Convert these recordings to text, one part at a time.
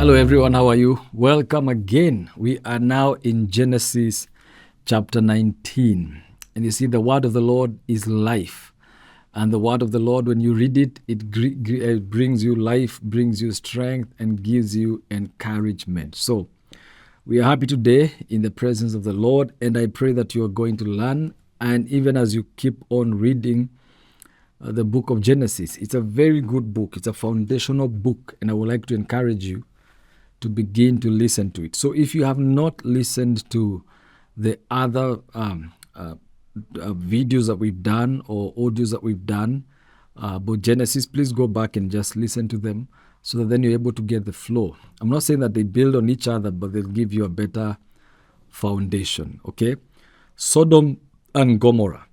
Hello everyone, how are you? Welcome again. We are now in Genesis chapter 19. And you see, the word of the Lord is life. And the word of the Lord, when you read it, it brings you life, brings you strength, and gives you encouragement. So we are happy today in the presence of the Lord, and I pray that you are going to learn. And even as you keep on reading the book of Genesis, it's a very good book. It's a foundational book, and I would like to encourage you to begin to listen to it. So if you have not listened to the other videos that we've done or audios that we've done about Genesis, please go back and just listen to them so that then you're able to get the flow. I'm not saying that they build on each other, but they'll give you a better foundation, okay? Sodom and Gomorrah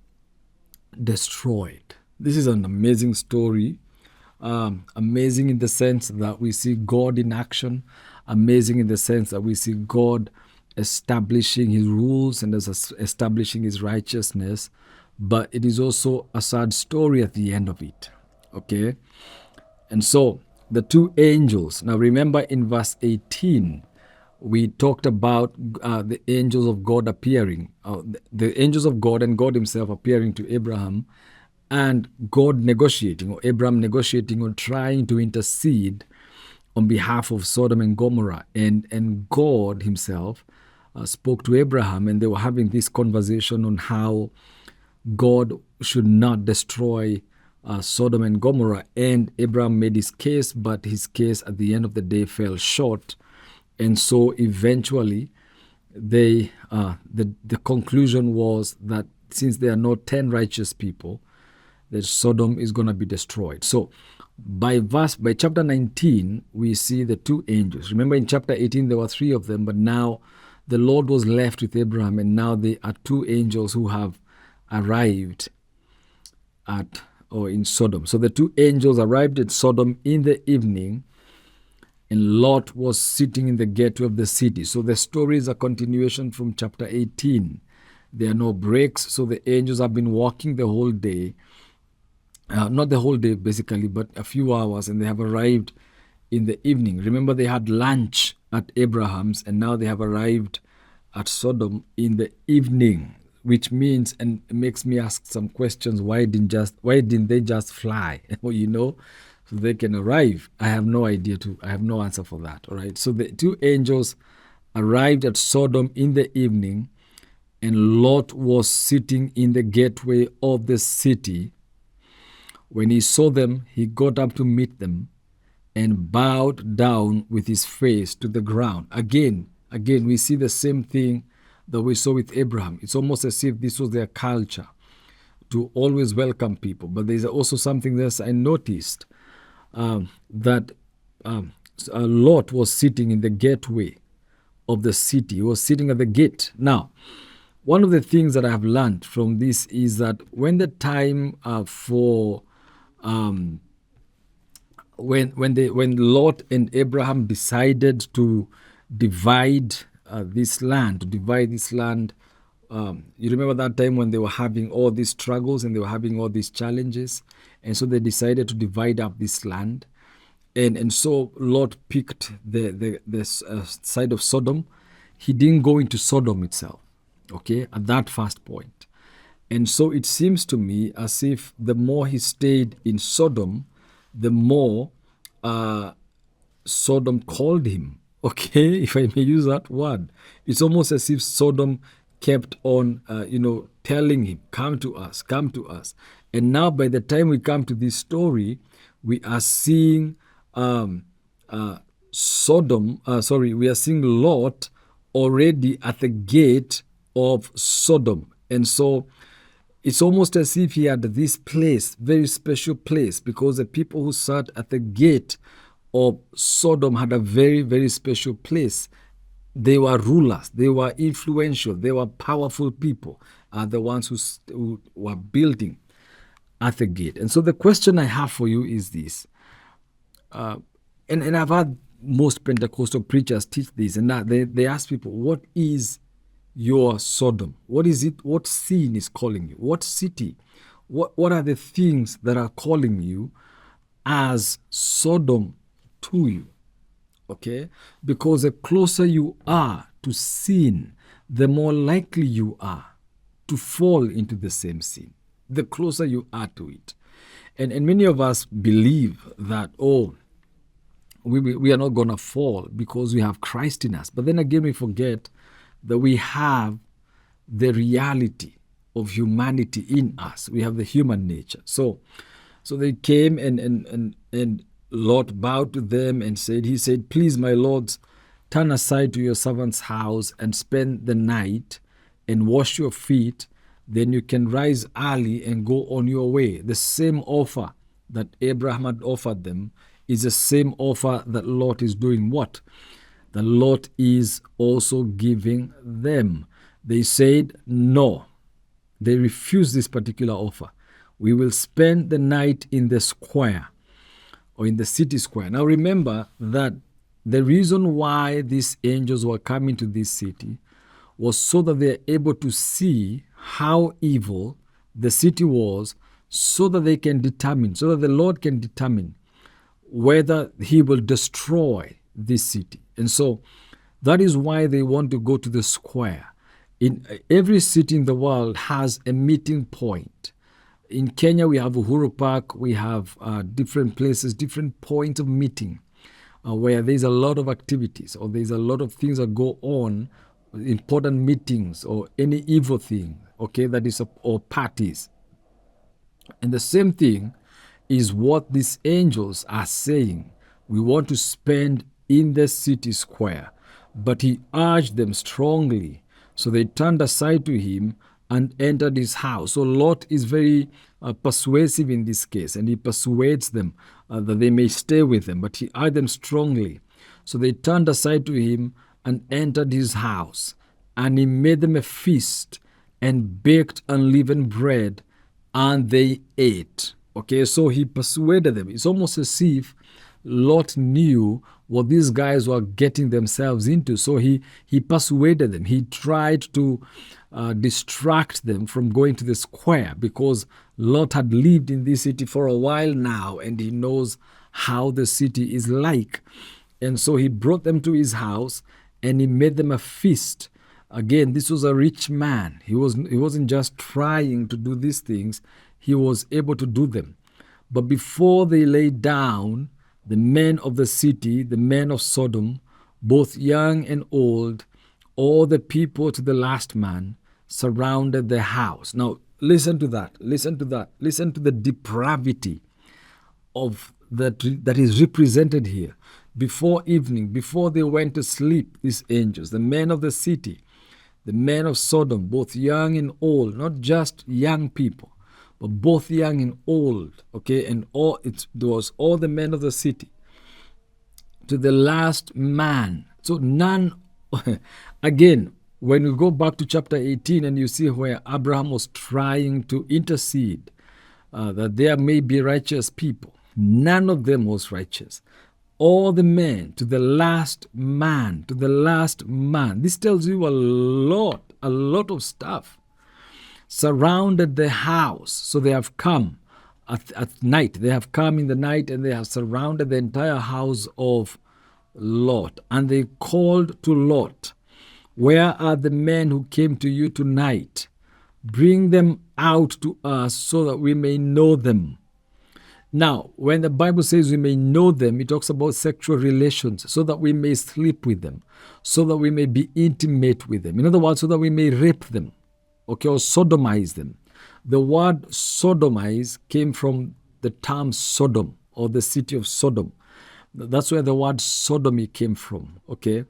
destroyed. This is an amazing story. Amazing in the sense that we see God in action. Amazing in the sense that we see God establishing his rules and establishing his righteousness. But it is also a sad story at the end of it. Okay? And so the two angels. Now remember in verse 18, we talked about the angels of God appearing. The angels of God and God himself appearing to Abraham, and God negotiating, or Abraham negotiating, or trying to intercede on behalf of Sodom and Gomorrah. And God himself spoke to Abraham, and they were having this conversation on how God should not destroy Sodom and Gomorrah. And Abraham made his case, but his case at the end of the day fell short. And so eventually the conclusion was that since there are no 10 righteous people, that Sodom is going to be destroyed. So by chapter 19, we see the two angels. Remember in chapter 18, there were 3 of them, but now the Lord was left with Abraham, and now there are 2 angels who have arrived in Sodom. So the 2 angels arrived at Sodom in the evening, and Lot was sitting in the gateway of the city. So the story is a continuation from chapter 18. There are no breaks, so the angels have been walking the whole day. Not the whole day, basically, but a few hours, and they have arrived in the evening. Remember, they had lunch at Abraham's, and now they have arrived at Sodom in the evening, which means, and it makes me ask some questions. Why didn't they just fly? So they can arrive. I have no idea. I have no answer for that. All right. So the 2 angels arrived at Sodom in the evening, and Lot was sitting in the gateway of the city. When he saw them, he got up to meet them and bowed down with his face to the ground. Again, we see the same thing that we saw with Abraham. It's almost as if this was their culture, to always welcome people. But there's also something else I noticed, that Lot was sitting in the gateway of the city. He was sitting at the gate. Now, one of the things that I have learned from this is that when the time when Lot and Abraham decided to divide this land, you remember that time when they were having all these struggles and they were having all these challenges, and so they decided to divide up this land, and so Lot picked the side of Sodom. He didn't go into Sodom itself, okay, at that first point. And so it seems to me as if the more he stayed in Sodom, the more Sodom called him, okay, if I may use that word. It's almost as if Sodom kept on, telling him, come to us, come to us. And now by the time we come to this story, we are seeing we are seeing Lot already at the gate of Sodom. And so it's almost as if he had this place, very special place, because the people who sat at the gate of Sodom had a very, very special place. They were rulers, they were influential, they were powerful people, the ones who were building at the gate. And so the question I have for you is this, and I've had most Pentecostal preachers teach this, and they ask people, what is your Sodom? What is it? What sin is calling you? What city? What are the things that are calling you as Sodom to you? Okay? Because the closer you are to sin, the more likely you are to fall into the same sin. The closer you are to it. And many of us believe that, we are not going to fall because we have Christ in us. But then again, we forget that we have the reality of humanity in us. We have the human nature. So they came and Lot bowed to them and he said, please, my lords, turn aside to your servant's house and spend the night and wash your feet. Then you can rise early and go on your way. The same offer that Abraham had offered them is the same offer that Lot is doing. What? The Lot is also giving them. They said no. They refused this particular offer. We will spend the night in the square or in the city square. Now remember that the reason why these angels were coming to this city was so that they are able to see how evil the city was, so that they can determine, so that the Lord can determine whether he will destroy this city. And so that is why they want to go to the square. In every city in the world has a meeting point. In Kenya, we have Uhuru Park. We have different places, different points of meeting where there's a lot of activities or there's a lot of things that go on, important meetings or any evil thing, okay, that is, or parties. And the same thing is what these angels are saying. We want to spend in the city square. But he urged them strongly. So they turned aside to him and entered his house. So Lot is very persuasive in this case, and he persuades them that they may stay with him, but he urged them strongly. So they turned aside to him and entered his house, and he made them a feast and baked unleavened bread, and they ate. Okay, so he persuaded them. It's almost as if Lot knew what these guys were getting themselves into. So he persuaded them. He tried to distract them from going to the square, because Lot had lived in this city for a while now and he knows how the city is like. And so he brought them to his house and he made them a feast. Again, this was a rich man. He wasn't just trying to do these things. He was able to do them. But before they lay down, the men of the city, the men of Sodom, both young and old, all the people to the last man, surrounded the house. Now, listen to that. Listen to that. Listen to the depravity of that is represented here. Before evening, before they went to sleep, these angels, the men of the city, the men of Sodom, both young and old, not just young people, but both young and old, okay, and there was all the men of the city, to the last man. So none, again, when we go back to chapter 18 and you see where Abraham was trying to intercede, that there may be righteous people, none of them was righteous. All the men, to the last man, to the last man. This tells you a lot of stuff. Surrounded the house. So they have come at night. They have come in the night and they have surrounded the entire house of Lot. And they called to Lot, "Where are the men who came to you tonight? Bring them out to us so that we may know them." Now, when the Bible says we may know them, it talks about sexual relations, so that we may sleep with them, so that we may be intimate with them. In other words, so that we may rape them, okay, or sodomize them. The word sodomize came from the term Sodom, or the city of Sodom. That's where the word sodomy came from, okay?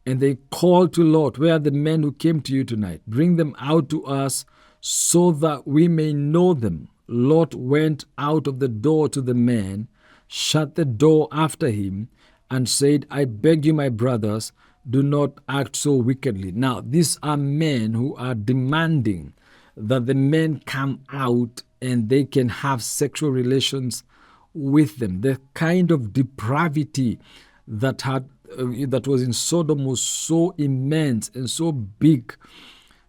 And they called to Lot, "Where are the men who came to you tonight? Bring them out to us so that we may know them." Lot went out of the door to the men, shut the door after him, and said, "I beg you, my brothers, do not act so wickedly." Now, these are men who are demanding that the men come out and they can have sexual relations with them. The kind of depravity that was in Sodom was so immense and so big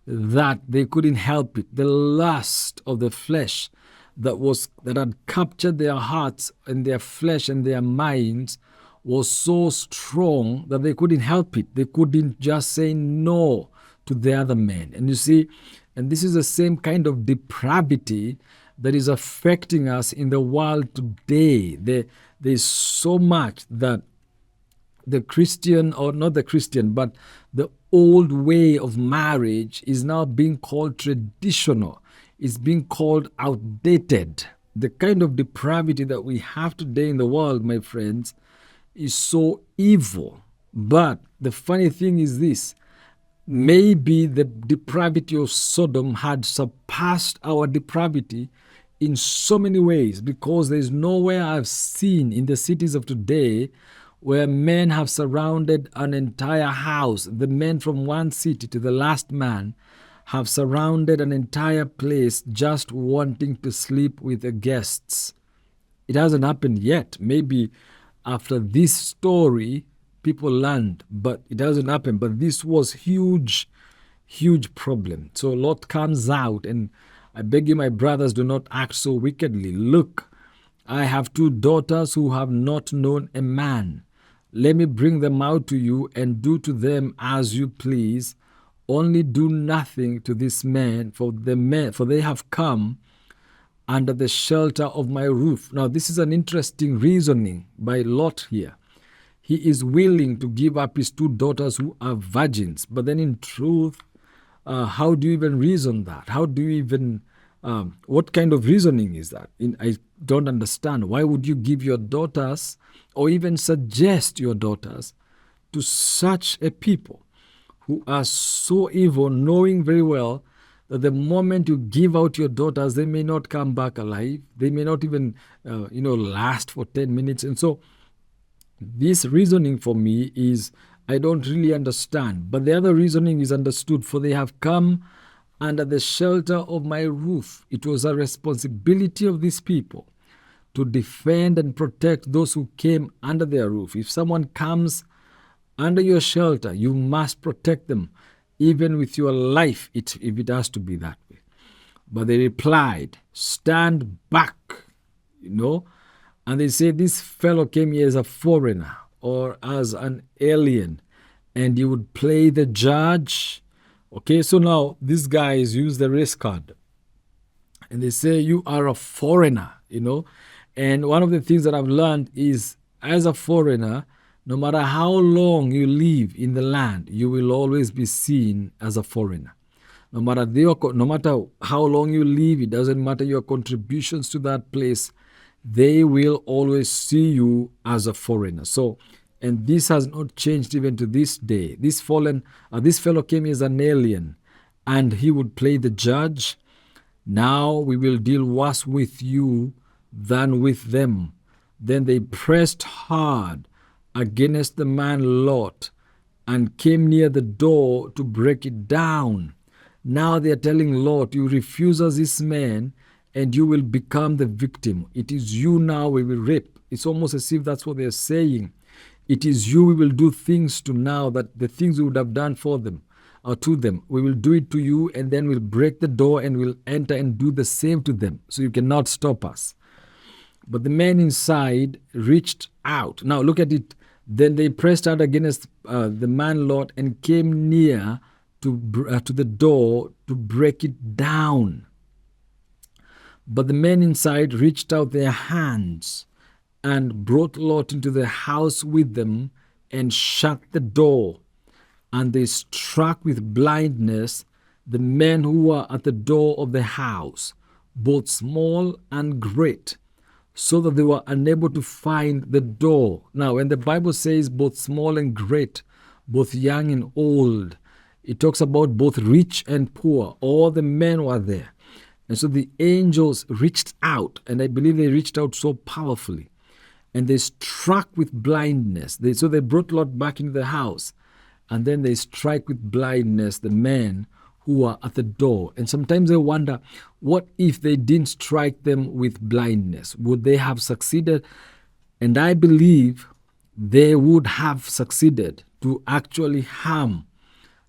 that they couldn't help it. The lust of the flesh that had captured their hearts and their flesh and their minds was so strong that they couldn't help it. They couldn't just say no to the other men. And you see, and this is the same kind of depravity that is affecting us in the world today. There's so much that the Christian, or not the Christian, but the old way of marriage is now being called traditional. It's being called outdated. The kind of depravity that we have today in the world, my friends, is so evil. But the funny thing is this: maybe the depravity of Sodom had surpassed our depravity in so many ways, because there's nowhere I've seen in the cities of today where men have surrounded an entire house. The men from one city to the last man have surrounded an entire place just wanting to sleep with the guests. It hasn't happened yet. Maybe after this story, people learned, but it hasn't happened. But this was huge problem. So Lot comes out, and I beg you, my brothers, do not act so wickedly. Look, I have 2 daughters who have not known a man. Let me bring them out to you, and do to them as you please. Only do nothing to this man, for they have come under the shelter of my roof. Now, this is an interesting reasoning by Lot here. He is willing to give up his 2 daughters who are virgins. But then in truth, how do you even reason that? How do you even, what kind of reasoning is that? I don't understand. Why would you give your daughters, or even suggest your daughters, to such a people who are so evil, knowing very well that the moment you give out your daughters, they may not come back alive. They may not even, last for 10 minutes. And so this reasoning for me is, I don't really understand. But the other reasoning is understood: for they have come under the shelter of my roof. It was a responsibility of these people to defend and protect those who came under their roof. If someone comes under your shelter, you must protect them, even with your life, if it has to be that way. But they replied, stand back, and they say, this fellow came here as a foreigner or as an alien, and you would play the judge. Okay, so now these guys use the race card, and they say, you are a foreigner, And one of the things that I've learned is, as a foreigner, no matter how long you live in the land, you will always be seen as a foreigner. No matter how long you live, it doesn't matter your contributions to that place, they will always see you as a foreigner. So, and this has not changed even to this day. This fellow came as an alien, and he would play the judge. Now we will deal worse with you than with them. Then they pressed hard against the man Lot and came near the door to break it down. Now they are telling Lot, you refuse us this man, and you will become the victim. It is you now we will rape. It's almost as if that's what they're saying. It is you we will do things to now, that the things we would have done for them or to them, we will do it to you, and then we'll break the door and we'll enter and do the same to them. So you cannot stop us. But the men inside reached out. Now look at it. Then they pressed out against the man Lot and came near to the door to break it down. But the men inside reached out their hands and brought Lot into the house with them and shut the door. And they struck with blindness the men who were at the door of the house, both small and great, so that they were unable to find the door. Now, when the Bible says both small and great, both young and old, it talks about both rich and poor. All the men were there. And so the angels reached out, and I believe they reached out so powerfully, and they struck with blindness. So they brought Lot back into the house, and then they strike with blindness the men who are at the door. And sometimes I wonder, what if they didn't strike them with blindness? Would they have succeeded? And I believe they would have succeeded to actually harm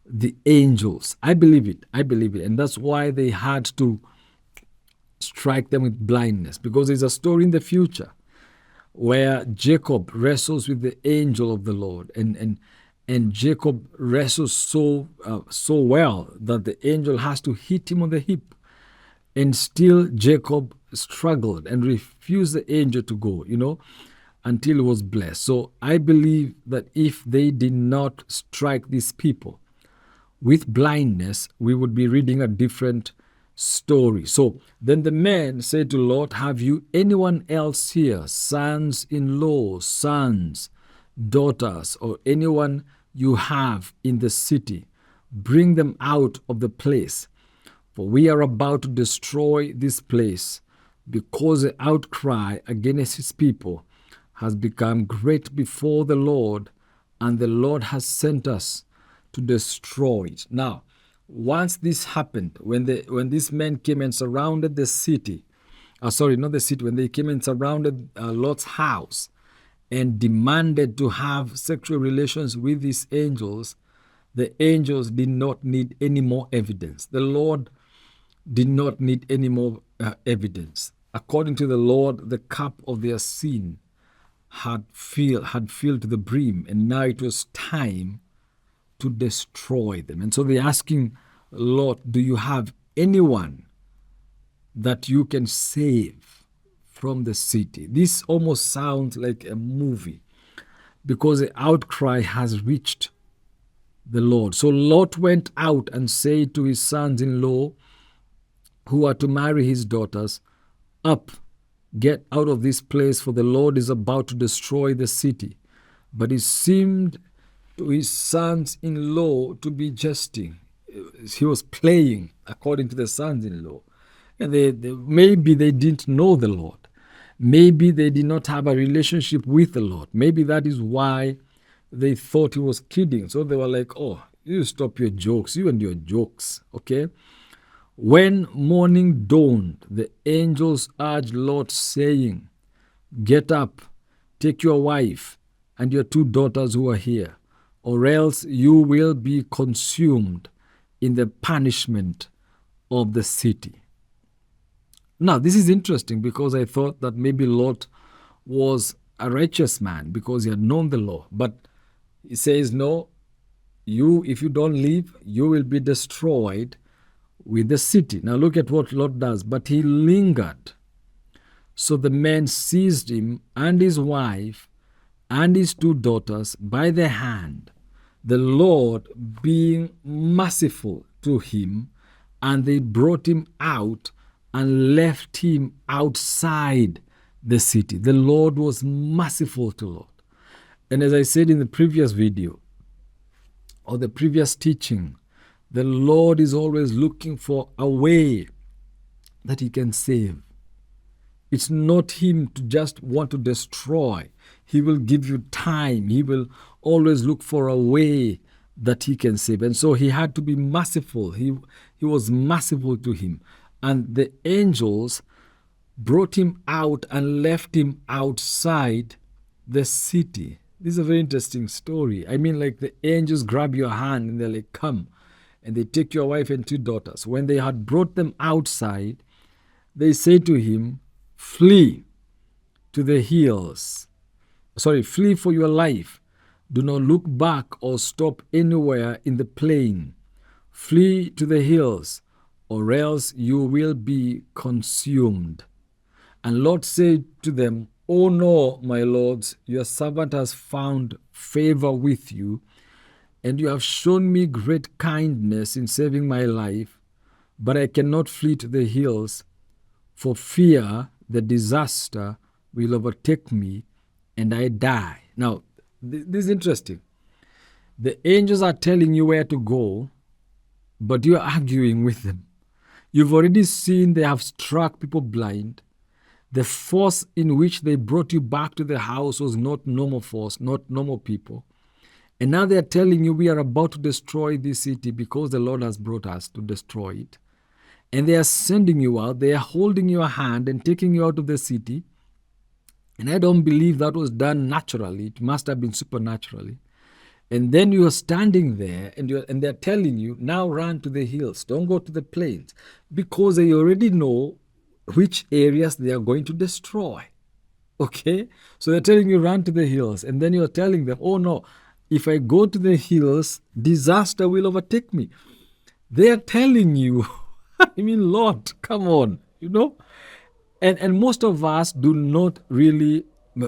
the angels. I believe it. And that's why they had to strike them with blindness, because there's a story in the future where Jacob wrestles with the angel of the Lord, and Jacob wrestles so well that the angel has to hit him on the hip, and still Jacob struggled and refused the angel to go, until he was blessed. So I believe that if they did not strike these people with blindness, we would be reading a different story. So then the man said to Lot, have you anyone else here, sons-in-law, sons, daughters, or anyone you have in the city? Bring them out of the place, for we are about to destroy this place, because the outcry against his people has become great before the Lord, and the Lord has sent us to destroy it. Now, once this happened, when these men came and surrounded the city, when they came and surrounded Lot's house and demanded to have sexual relations with these angels, the angels did not need any more evidence. The Lord did not need any more evidence. According to the Lord, the cup of their sin had filled to the brim, and now it was time to destroy them. And so they're asking Lot, do you have anyone that you can save from the city? This almost sounds like a movie, because the outcry has reached the Lord. So Lot went out and said to his sons-in-law, who are to marry his daughters, up, get out of this place, for the Lord is about to destroy the city. But it seemed to his sons-in-law to be jesting. He was playing, according to the sons-in-law. And maybe they didn't know the Lord. Maybe they did not have a relationship with the Lord. Maybe that is why they thought he was kidding. So they were like, oh, you stop your jokes, you and your jokes, okay? When morning dawned, the angels urged Lot, saying, get up, take your wife and your 2 daughters who are here, or else you will be consumed in the punishment of the city. Now, this is interesting, because I thought that maybe Lot was a righteous man because he had known the law. But he says, no, if you don't leave, you will be destroyed with the city. Now look at what Lot does. But he lingered. So the men seized him and his wife and his 2 daughters by the hand, the Lord being merciful to him, and they brought him out and left him outside the city. The Lord was merciful to Lot. And as I said in the previous video, or the previous teaching, the Lord is always looking for a way that he can save. It's not him to just want to destroy. He will give you time. He will always look for a way that he can save. And so he had to be merciful. He was merciful to him. And the angels brought him out and left him outside the city. This is a very interesting story. I mean, like, the angels grab your hand and they're like, come. And they take your wife and 2 daughters. When they had brought them outside, they say to him, flee to the hills. Flee for your life. Do not look back or stop anywhere in the plain. Flee to the hills, or else you will be consumed. And Lot said to them, oh no, my lords, your servant has found favor with you, and you have shown me great kindness in saving my life, but I cannot flee to the hills, for fear the disaster will overtake me and I die. Now, this is interesting. The angels are telling you where to go, but you're arguing with them. You've already seen they have struck people blind. The force in which they brought you back to the house was not normal force, not normal people. And now they are telling you we are about to destroy this city because the Lord has brought us to destroy it. And they are sending you out. They are holding your hand and taking you out of the city. And I don't believe that was done naturally. It must have been supernaturally. And then you are standing there and they're telling you, now run to the hills. Don't go to the plains. Because they already know which areas they are going to destroy. Okay? So they're telling you run to the hills. And then you're telling them, oh no, if I go to the hills, disaster will overtake me. They are telling you, I mean, Lord, come on, you know? And most of us do not really,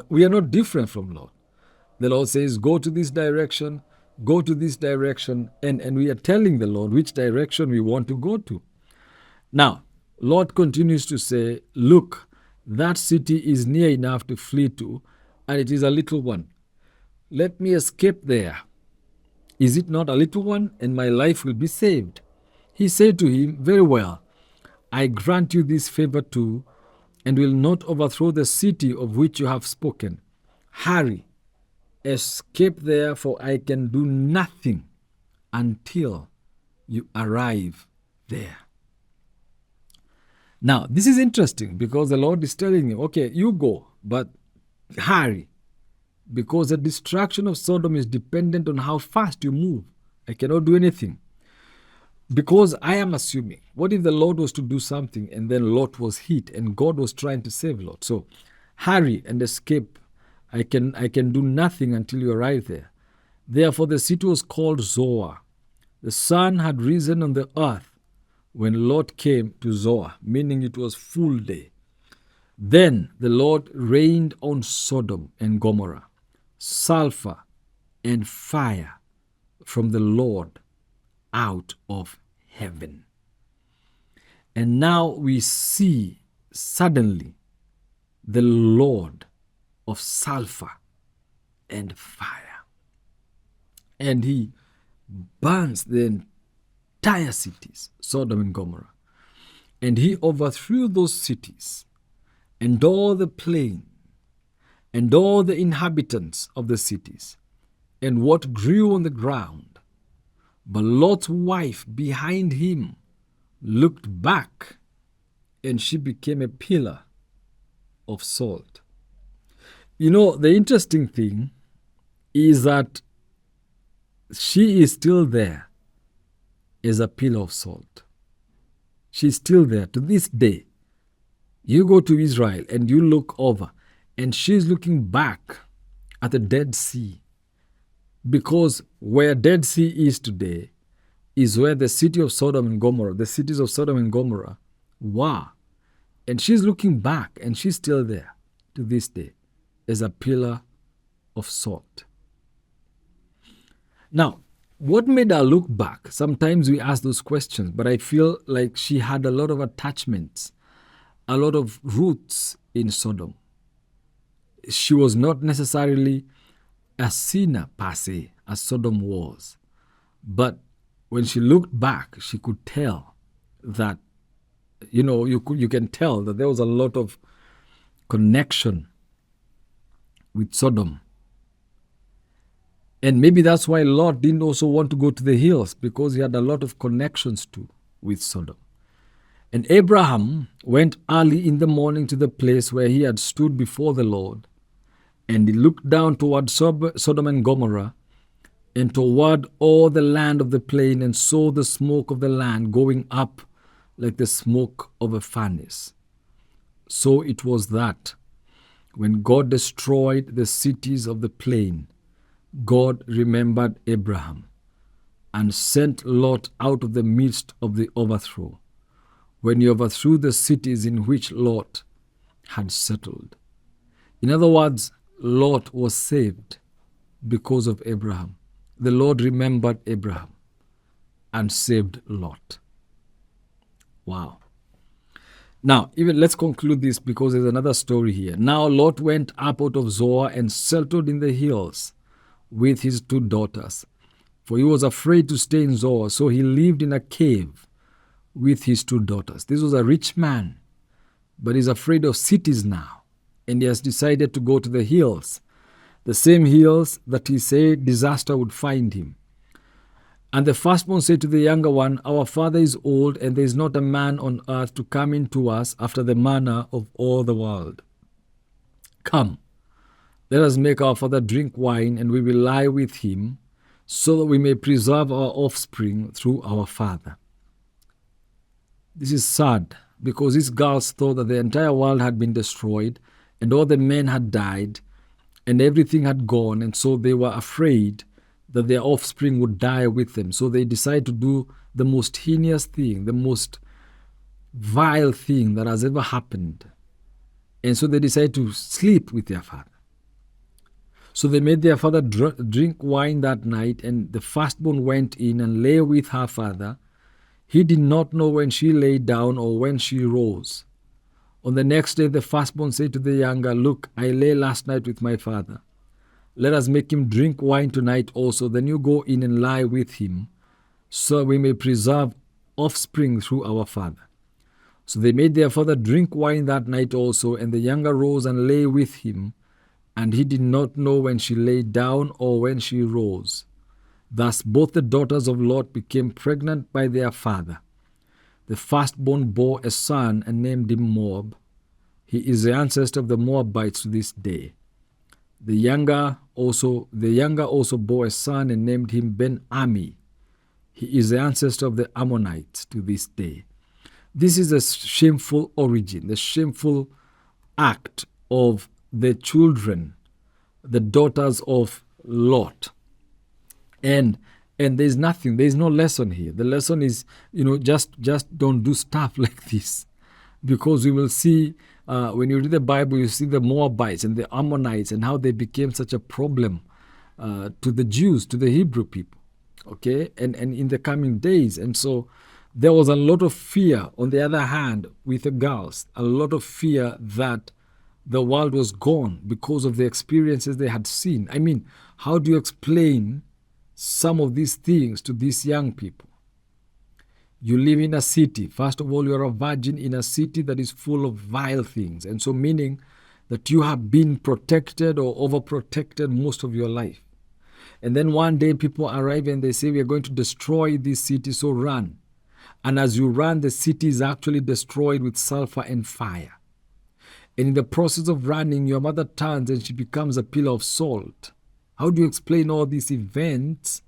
we are not different from Lord. The Lord says, go to this direction, go to this direction. And we are telling the Lord which direction we want to go to. Now, Lord continues to say, look, that city is near enough to flee to, and it is a little one. Let me escape there. Is it not a little one? And my life will be saved. He said to him, very well, I grant you this favor too, and will not overthrow the city of which you have spoken. Hurry, escape there, for I can do nothing until you arrive there. Now, this is interesting because the Lord is telling him, okay, you go, but hurry, because the destruction of Sodom is dependent on how fast you move. I cannot do anything. Because I am assuming, what if the Lord was to do something and then Lot was hit and God was trying to save Lot? So hurry and escape. I can do nothing until you arrive there. Therefore the city was called Zoar. The sun had risen on the earth when Lot came to Zoar, meaning it was full day. Then the Lord rained on Sodom and Gomorrah sulfur and fire from the Lord out of heaven. And now we see suddenly the Lord of sulfur and fire. And he burns the entire cities, Sodom and Gomorrah. And he overthrew those cities and all the plain and all the inhabitants of the cities and what grew on the ground. But Lot's wife behind him looked back, and she became a pillar of salt. You know, the interesting thing is that she is still there as a pillar of salt. She's still there to this day. You go to Israel and you look over, and she's looking back at the Dead Sea. Because where Dead Sea is today is where the city of Sodom and Gomorrah, the cities of Sodom and Gomorrah were. And she's looking back, and she's still there to this day as a pillar of salt. Now, what made her look back? Sometimes we ask those questions, but I feel like she had a lot of attachments, a lot of roots in Sodom. She was not necessarily a sinner per se, as Sodom was. But when she looked back, she could tell that, you can tell that there was a lot of connection with Sodom. And maybe that's why Lot didn't also want to go to the hills, because he had a lot of connections too with Sodom. And Abraham went early in the morning to the place where he had stood before the Lord, and he looked down toward Sodom and Gomorrah and toward all the land of the plain, and saw the smoke of the land going up like the smoke of a furnace. So it was that when God destroyed the cities of the plain, God remembered Abraham and sent Lot out of the midst of the overthrow, when he overthrew the cities in which Lot had settled. In other words, Lot was saved because of Abraham. The Lord remembered Abraham and saved Lot. Wow. Now, even let's conclude this, because there's another story here. Now Lot went up out of Zoar and settled in the hills with his 2 daughters, for he was afraid to stay in Zoar, so he lived in a cave with his 2 daughters. This was a rich man, but he's afraid of cities now, and he has decided to go to the hills, the same hills that he said disaster would find him. And the firstborn said to the younger one, our father is old, and there is not a man on earth to come in to us after the manner of all the world. Come, let us make our father drink wine, and we will lie with him, so that we may preserve our offspring through our father. This is sad, because these girls thought that the entire world had been destroyed, and all the men had died, and everything had gone, and so they were afraid that their offspring would die with them. So they decided to do the most heinous thing, the most vile thing that has ever happened. And so they decided to sleep with their father. So they made their father drink wine that night, and the firstborn went in and lay with her father. He did not know when she lay down or when she rose. On the next day, the firstborn said to the younger, "Look, I lay last night with my father. Let us make him drink wine tonight also. Then you go in and lie with him, so we may preserve offspring through our father." So they made their father drink wine that night also, and the younger rose and lay with him, and he did not know when she lay down or when she rose. Thus both the daughters of Lot became pregnant by their father. The firstborn bore a son and named him Moab. He is the ancestor of the Moabites to this day. The younger also bore a son and named him Ben-Ami. He is the ancestor of the Ammonites to this day. This is a shameful origin, the shameful act of the children, the daughters of Lot. And there's no lesson here. The lesson is, just don't do stuff like this. Because we will see, when you read the Bible, you see the Moabites and the Ammonites and how they became such a problem to the Jews, to the Hebrew people, okay? And in the coming days. And so there was a lot of fear, on the other hand, with the girls, a lot of fear that the world was gone because of the experiences they had seen. I mean, how do you explain some of these things to these young people? You live in a city. First of all, you're a virgin in a city that is full of vile things. And so meaning that you have been protected or overprotected most of your life. And then one day people arrive and they say, "We are going to destroy this city, so run." And as you run, the city is actually destroyed with sulfur and fire. And in the process of running, your mother turns and she becomes a pillar of salt. How do you explain all these events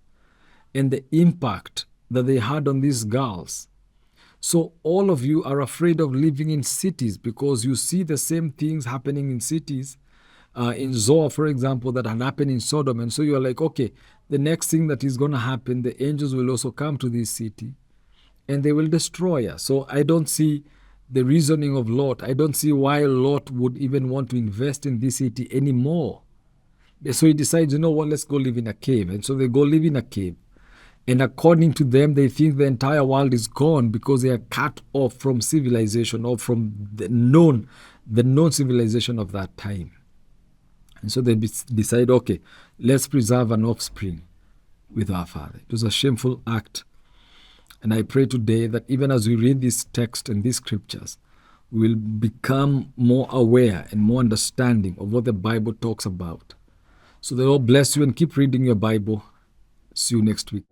and the impact that they had on these girls? So all of you are afraid of living in cities because you see the same things happening in cities. In Zoar, for example, that had happened in Sodom. And so you're like, okay, the next thing that is going to happen, the angels will also come to this city and they will destroy us. So I don't see the reasoning of Lot. I don't see why Lot would even want to invest in this city anymore. So he decides, let's go live in a cave. And so they go live in a cave. And according to them, they think the entire world is gone because they are cut off from civilization or from the known civilization of that time. And so they decide, okay, let's preserve an offspring with our father. It was a shameful act. And I pray today that even as we read this text and these scriptures, we will become more aware and more understanding of what the Bible talks about. So the Lord bless you and keep reading your Bible. See you next week.